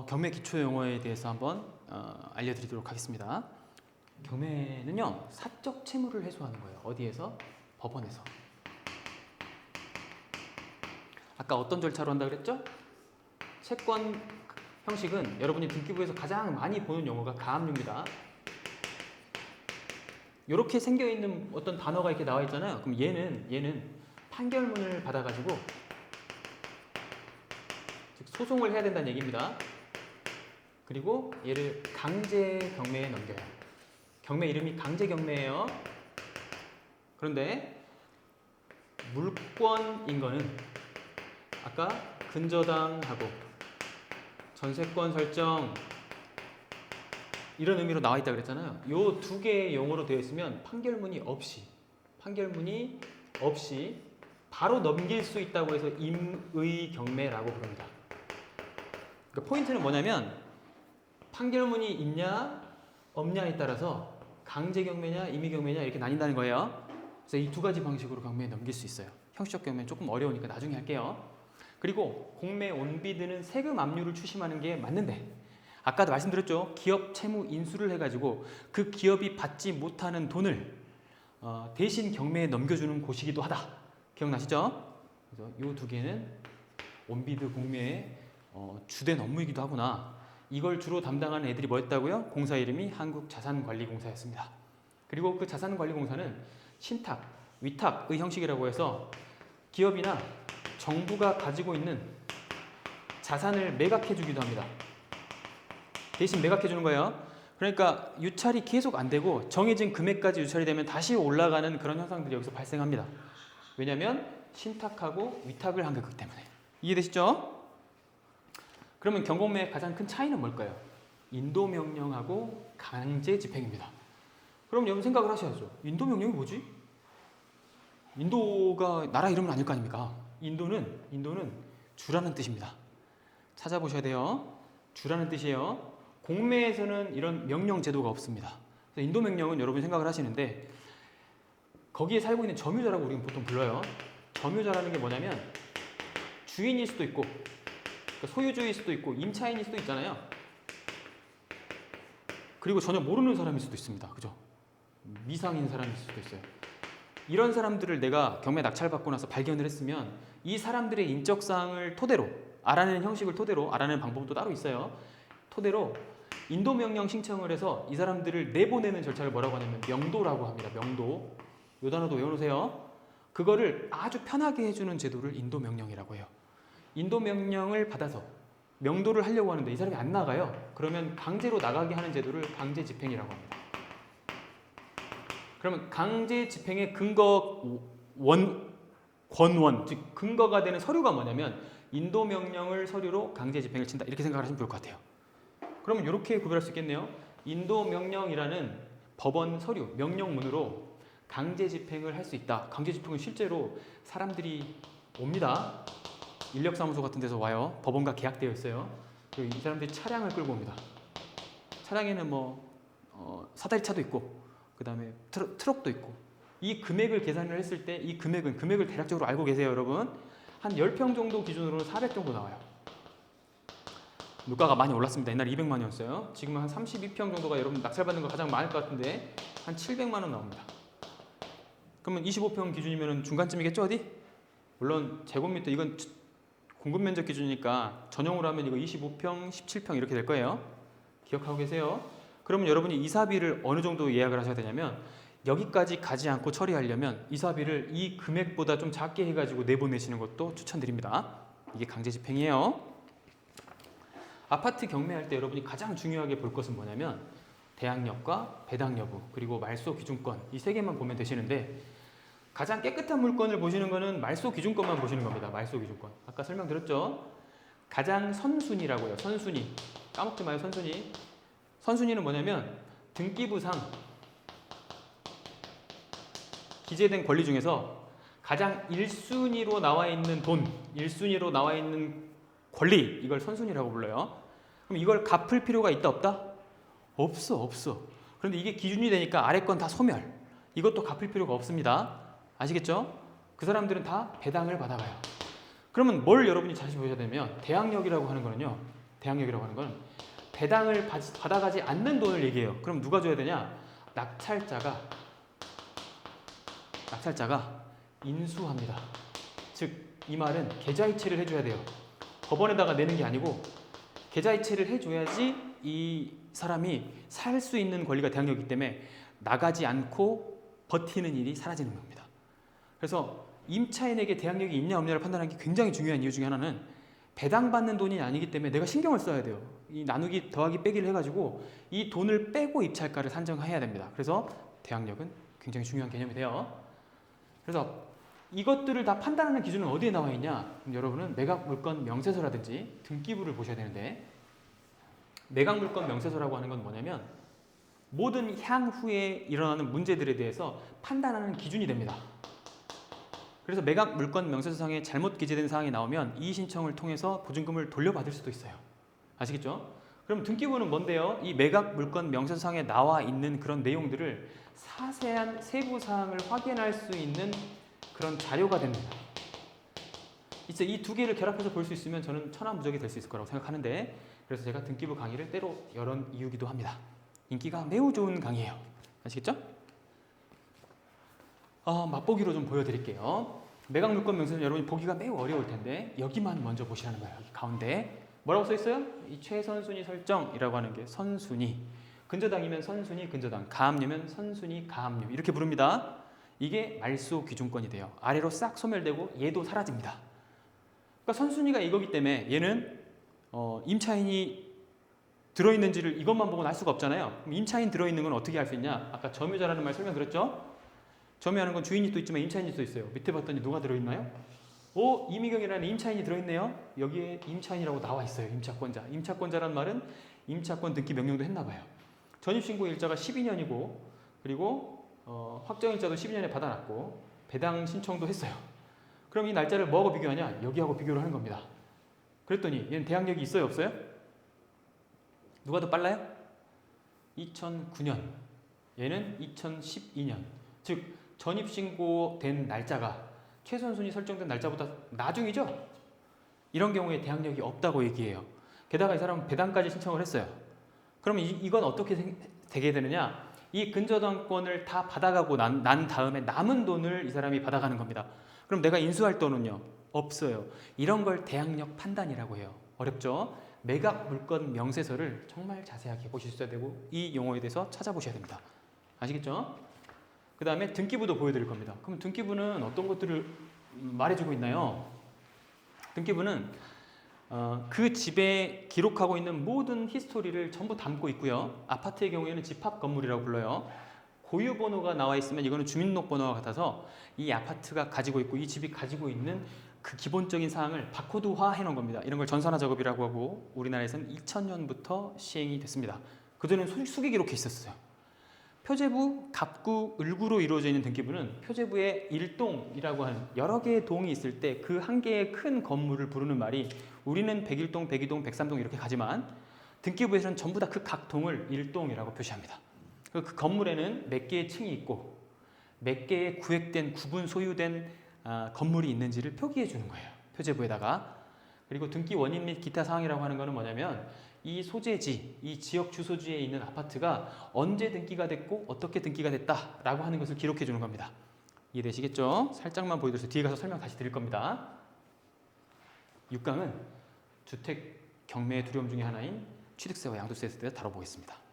경매 기초 용어에 대해서 한번 알려드리도록 하겠습니다. 경매는요, 사적 채무를 해소하는 거예요. 어디에서? 법원에서. 아까 어떤 절차로 한다 그랬죠? 채권 형식은 여러분이 등기부에서 가장 많이 보는 용어가 가압류입니다. 이렇게 생겨있는 어떤 단어가 이렇게 나와 있잖아요. 그럼 얘는 판결문을 받아가지고 즉 소송을 해야 된다는 얘기입니다. 그리고 얘를 강제 경매에 넘겨요. 경매 이름이 강제 경매예요. 그런데 물권인 거는 아까 근저당하고 전세권 설정 이런 의미로 나와 있다 그랬잖아요. 요 두 개의 용어로 되어 있으면 판결문이 없이 바로 넘길 수 있다고 해서 임의 경매라고 부릅니다. 그러니까 포인트는 뭐냐면 판결문이 있냐 없냐에 따라서 강제 경매냐 임의 경매냐 이렇게 나뉜다는 거예요. 그래서 이 두 가지 방식으로 경매에 넘길 수 있어요. 형식적 경매는 조금 어려우니까 나중에 할게요. 그리고 공매 온비드는 세금 압류를 추심하는 게 맞는데 아까도 말씀드렸죠. 기업 채무 인수를 해가지고 그 기업이 받지 못하는 돈을 대신 경매에 넘겨주는 곳이기도 하다. 기억나시죠? 그래서 이 두 개는 온비드 공매의 주된 업무이기도 하구나. 이걸 주로 담당하는 애들이 뭐였다고요? 공사 이름이 한국자산관리공사였습니다. 그리고 그 자산관리공사는 신탁, 위탁의 형식이라고 해서 기업이나 정부가 가지고 있는 자산을 매각해 주기도 합니다. 대신 매각해 주는 거예요. 그러니까 유찰이 계속 안 되고 정해진 금액까지 유찰이 되면 다시 올라가는 그런 현상들이 여기서 발생합니다. 왜냐하면 신탁하고 위탁을 한 거기 때문에. 이해되시죠? 그러면 경공매의 가장 큰 차이는 뭘까요? 인도명령하고 강제집행입니다. 그럼 여러분 생각을 하셔야죠. 인도명령이 뭐지? 인도가 나라 이름은 아닐 거 아닙니까? 인도는 주라는 뜻입니다. 찾아보셔야 돼요. 주라는 뜻이에요. 공매에서는 이런 명령 제도가 없습니다. 그래서 인도명령은 여러분이 생각을 하시는데 거기에 살고 있는 점유자라고 우리는 보통 불러요. 점유자라는 게 뭐냐면 주인일 수도 있고 그러니까 소유주일 수도 있고 임차인일 수도 있잖아요. 그리고 전혀 모르는 사람일 수도 있습니다. 그죠? 미상인 사람일 수도 있어요. 이런 사람들을 내가 경매 낙찰받고 나서 발견을 했으면 이 사람들의 인적사항을 토대로 알아내는 형식을 토대로 알아내는 방법도 따로 있어요. 토대로 인도명령 신청을 해서 이 사람들을 내보내는 절차를 뭐라고 하냐면 명도라고 합니다. 명도. 이 단어도 외워놓으세요. 그거를 아주 편하게 해주는 제도를 인도명령이라고 해요. 인도명령을 받아서 명도를 하려고 하는데 이 사람이 안 나가요. 그러면 강제로 나가게 하는 제도를 강제집행이라고 합니다. 그러면 강제집행의 권원, 즉 근거가 되는 서류가 뭐냐면 인도명령을 서류로 강제집행을 친다. 이렇게 생각하시면 좋을 것 같아요. 그러면 이렇게 구별할 수 있겠네요. 인도명령이라는 법원 서류, 명령문으로 강제집행을 할 수 있다. 강제집행은 실제로 사람들이 옵니다. 인력사무소 같은 데서 와요. 법원과 계약되어 있어요. 이 사람들이 차량을 끌고 옵니다. 차량에는 사다리차도 있고 그 다음에 트럭도 있고 이 금액을 계산을 했을 때 이 금액을 대략적으로 알고 계세요 여러분? 한 10평 정도 기준으로는 400 정도 나와요. 물가가 많이 올랐습니다. 옛날에 200만원이었어요. 지금은 한 32평 정도가 여러분 낙찰받는 거 가장 많을 것 같은데 한 700만원 나옵니다. 그러면 25평 기준이면 중간쯤이겠죠 어디? 물론 제곱미터 이건 공급 면적 기준이니까 전용으로 하면 이거 25평, 17평 이렇게 될 거예요. 기억하고 계세요? 그러면 여러분이 이사비를 어느 정도 예약을 하셔야 되냐면 여기까지 가지 않고 처리하려면 이사비를 이 금액보다 좀 작게 해가지고 내보내시는 것도 추천드립니다. 이게 강제집행이에요. 아파트 경매할 때 여러분이 가장 중요하게 볼 것은 뭐냐면 대항력과 배당 여부 그리고 말소 기준권 이 세 개만 보면 되시는데 가장 깨끗한 물건을 보시는 거는 말소 기준권만 보시는 겁니다. 말소 기준권. 아까 설명드렸죠? 가장 선순위라고요. 선순위. 까먹지 마요. 선순위. 선순위는 뭐냐면 등기부상 기재된 권리 중에서 가장 1순위로 나와 있는 돈, 1순위로 나와 있는 권리, 이걸 선순위라고 불러요. 그럼 이걸 갚을 필요가 있다 없다? 없어. 그런데 이게 기준이 되니까 아래 건 다 소멸. 이것도 갚을 필요가 없습니다. 아시겠죠? 그 사람들은 다 배당을 받아가요. 그러면 뭘 여러분이 잘 보셔야 되면 대항력이라고 하는 거는요. 대항력이라고 하는 건 배당을 받아가지 않는 돈을 얘기해요. 그럼 누가 줘야 되냐? 낙찰자가 인수합니다. 즉 이 말은 계좌이체를 해줘야 돼요. 법원에다가 내는 게 아니고 계좌이체를 해줘야지 이 사람이 살 수 있는 권리가 대항력이기 때문에 나가지 않고 버티는 일이 사라지는 겁니다. 그래서 임차인에게 대항력이 있냐 없냐를 판단하는 게 굉장히 중요한 이유 중에 하나는 배당받는 돈이 아니기 때문에 내가 신경을 써야 돼요. 이 나누기 더하기 빼기를 해가지고 이 돈을 빼고 입찰가를 산정해야 됩니다. 그래서 대항력은 굉장히 중요한 개념이 돼요. 그래서 이것들을 다 판단하는 기준은 어디에 나와 있냐? 그럼 여러분은 매각물건 명세서라든지 등기부를 보셔야 되는데, 매각물건 명세서라고 하는 건 뭐냐면 모든 향후에 일어나는 문제들에 대해서 판단하는 기준이 됩니다. 그래서 매각물건 명세서상에 잘못 기재된 사항이 나오면 이의 신청을 통해서 보증금을 돌려받을 수도 있어요. 아시겠죠? 그럼 등기부는 뭔데요? 이 매각물건 명세서상에 나와 있는 그런 내용들을 자세한 세부 사항을 확인할 수 있는 그런 자료가 됩니다. 이제 이 두 개를 결합해서 볼 수 있으면 저는 천하무적이 될 수 있을 거라고 생각하는데, 그래서 제가 등기부 강의를 때로 여는 이유기도 합니다. 인기가 매우 좋은 강의예요. 아시겠죠? 맛보기로 좀 보여드릴게요. 매각물건 명세서는 여러분이 보기가 매우 어려울 텐데 여기만 먼저 보시라는 거예요. 여기 가운데 뭐라고 써 있어요? 이 최선순위 설정이라고 하는 게 선순위, 근저당이면 선순위 근저당, 가압류면 선순위 가압류 이렇게 부릅니다. 이게 말소 기준권이 돼요. 아래로 싹 소멸되고 얘도 사라집니다. 그러니까 선순위가 이거기 때문에 얘는 임차인이 들어있는지를 이것만 보고는 알 수가 없잖아요. 그럼 임차인 들어있는 건 어떻게 알 수 있냐? 아까 점유자라는 말 설명드렸죠? 점유하는 건 주인이 또 있지만 임차인이 또 있어요. 밑에 봤더니 누가 들어있나요? 이미경이라는 임차인이 들어있네요. 여기에 임차인이라고 나와 있어요. 임차권자. 임차권자란 말은 임차권 등기 명령도 했나 봐요. 전입신고 일자가 12년이고 그리고 확정일자도 12년에 받아놨고 배당 신청도 했어요. 그럼 이 날짜를 뭐하고 비교하냐? 여기하고 비교를 하는 겁니다. 그랬더니 얘는 대항력이 있어요? 없어요? 누가 더 빨라요? 2009년. 얘는 2012년. 즉 전입신고된 날짜가 최선순위 설정된 날짜보다 나중이죠? 이런 경우에 대항력이 없다고 얘기해요. 게다가 이 사람은 배당까지 신청을 했어요. 그럼 이건 어떻게 되게 되느냐? 이 근저당권을 다 받아가고 난 다음에 남은 돈을 이 사람이 받아가는 겁니다. 그럼 내가 인수할 돈은요? 없어요. 이런 걸 대항력 판단이라고 해요. 어렵죠? 매각 물건 명세서를 정말 자세하게 보실 수 있어야 되고 이 용어에 대해서 찾아보셔야 됩니다. 아시겠죠? 그 다음에 등기부도 보여드릴 겁니다. 그럼 등기부는 어떤 것들을 말해주고 있나요? 등기부는 그 집에 기록하고 있는 모든 히스토리를 전부 담고 있고요. 아파트의 경우에는 집합 건물이라고 불러요. 고유 번호가 나와 있으면 이거는 주민등록번호와 같아서 이 아파트가 가지고 있고 이 집이 가지고 있는 그 기본적인 사항을 바코드화 해놓은 겁니다. 이런 걸 전산화 작업이라고 하고 우리나라에서는 2000년부터 시행이 됐습니다. 그전에는 수기 기록해 있었어요. 표제부, 갑구, 을구로 이루어져 있는 등기부는 표제부에 일동이라고 하는 여러 개의 동이 있을 때 그 한 개의 큰 건물을 부르는 말이 우리는 101동, 102동, 103동 이렇게 가지만 등기부에서는 전부 다 그 각 동을 일동이라고 표시합니다. 그 건물에는 몇 개의 층이 있고 몇 개의 구획된 구분 소유된 건물이 있는지를 표기해 주는 거예요. 표제부에다가. 그리고 등기 원인 및 기타 사항이라고 하는 것은 뭐냐면 이 소재지, 이 지역 주소지에 있는 아파트가 언제 등기가 됐고 어떻게 등기가 됐다라고 하는 것을 기록해 주는 겁니다. 이해되시겠죠? 살짝만 보여드려서 뒤에 가서 설명 다시 드릴 겁니다. 6강은 주택 경매의 두려움 중에 하나인 취득세와 양도세에 대해서 다뤄보겠습니다.